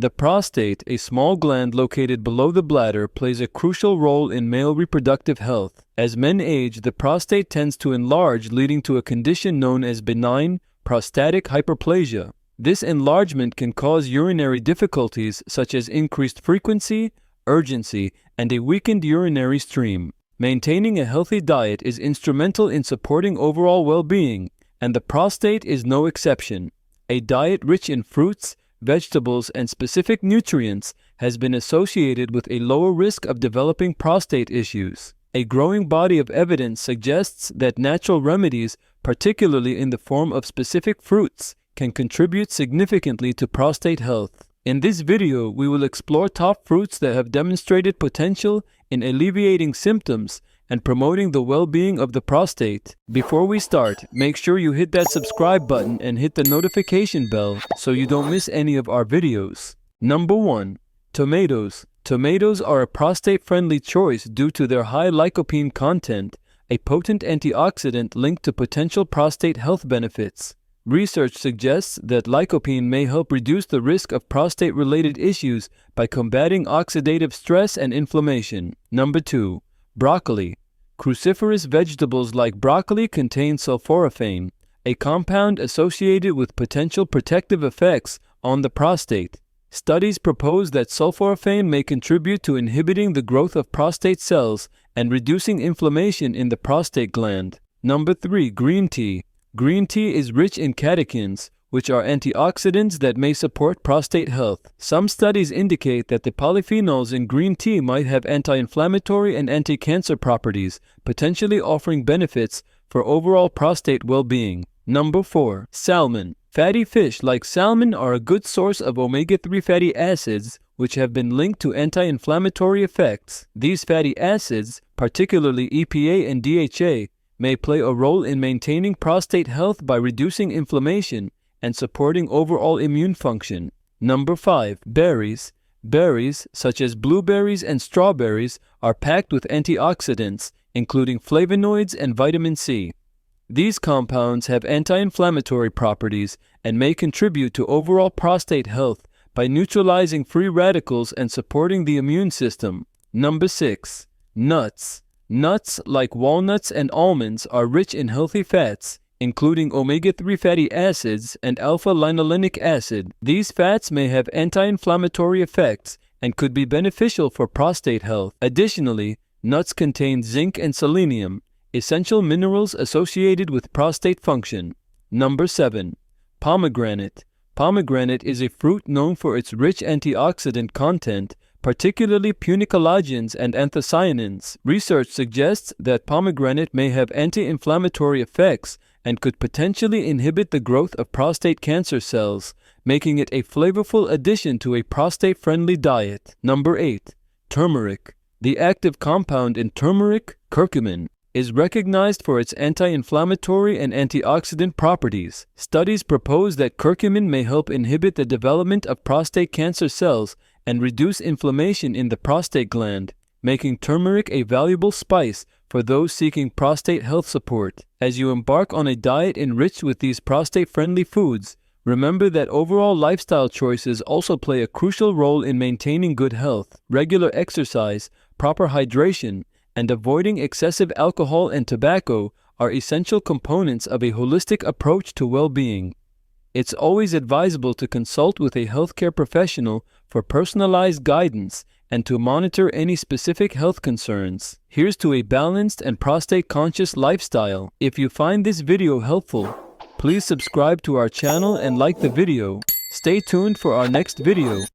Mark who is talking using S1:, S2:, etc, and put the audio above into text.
S1: The prostate, a small gland located below the bladder, plays a crucial role in male reproductive health. As men age, the prostate tends to enlarge, leading to a condition known as benign prostatic hyperplasia. This enlargement can cause urinary difficulties such as increased frequency, urgency, and a weakened urinary stream. Maintaining a healthy diet is instrumental in supporting overall well-being, and the prostate is no exception. A diet rich in fruits, vegetables, and specific nutrients has been associated with a lower risk of developing prostate issues. A growing body of evidence suggests that natural remedies, particularly in the form of specific fruits, can contribute significantly to prostate health. In this video, we will explore top fruits that have demonstrated potential in alleviating symptoms and promoting the well-being of the prostate. Before we start, make sure you hit that subscribe button and hit the notification bell so you don't miss any of our videos. Number 1. Tomatoes. Tomatoes are a prostate-friendly choice due to their high lycopene content, a potent antioxidant linked to potential prostate health benefits. Research suggests that lycopene may help reduce the risk of prostate-related issues by combating oxidative stress and inflammation. Number 2. Broccoli. Cruciferous vegetables like broccoli contain sulforaphane, a compound associated with potential protective effects on the prostate. Studies propose that sulforaphane may contribute to inhibiting the growth of prostate cells and reducing inflammation in the prostate gland. Number 3. Green tea. Green tea is rich in catechins, which are antioxidants that may support prostate health. Some studies indicate that the polyphenols in green tea might have anti-inflammatory and anti-cancer properties, potentially offering benefits for overall prostate well-being. Number 4. Salmon. Fatty fish like salmon are a good source of omega-3 fatty acids, which have been linked to anti-inflammatory effects. These fatty acids, particularly EPA and DHA, may play a role in maintaining prostate health by reducing inflammation and supporting overall immune function. Number 5. Berries. Berries, such as blueberries and strawberries, are packed with antioxidants, including flavonoids and vitamin C. These compounds have anti-inflammatory properties and may contribute to overall prostate health by neutralizing free radicals and supporting the immune system. Number 6. Nuts. Nuts like walnuts and almonds are rich in healthy fats, including omega-3 fatty acids and alpha-linolenic acid. These fats may have anti-inflammatory effects and could be beneficial for prostate health. Additionally, nuts contain zinc and selenium, essential minerals associated with prostate function. Number 7. Pomegranate. Pomegranate is a fruit known for its rich antioxidant content, particularly punicalagins and anthocyanins. Research suggests that pomegranate may have anti-inflammatory effects and could potentially inhibit the growth of prostate cancer cells, making it a flavorful addition to a prostate-friendly diet. Number 8. Turmeric. The active compound in turmeric, curcumin, is recognized for its anti-inflammatory and antioxidant properties. Studies propose that curcumin may help inhibit the development of prostate cancer cells and reduce inflammation in the prostate gland, making turmeric a valuable spice for those seeking prostate health support. As you embark on a diet enriched with these prostate-friendly foods, remember that overall lifestyle choices also play a crucial role in maintaining good health. Regular exercise, proper hydration, and avoiding excessive alcohol and tobacco are essential components of a holistic approach to well-being. It's always advisable to consult with a healthcare professional for personalized guidance and to monitor any specific health concerns. Here's to a balanced and prostate-conscious lifestyle. If you find this video helpful, please subscribe to our channel and like the video. Stay tuned for our next video.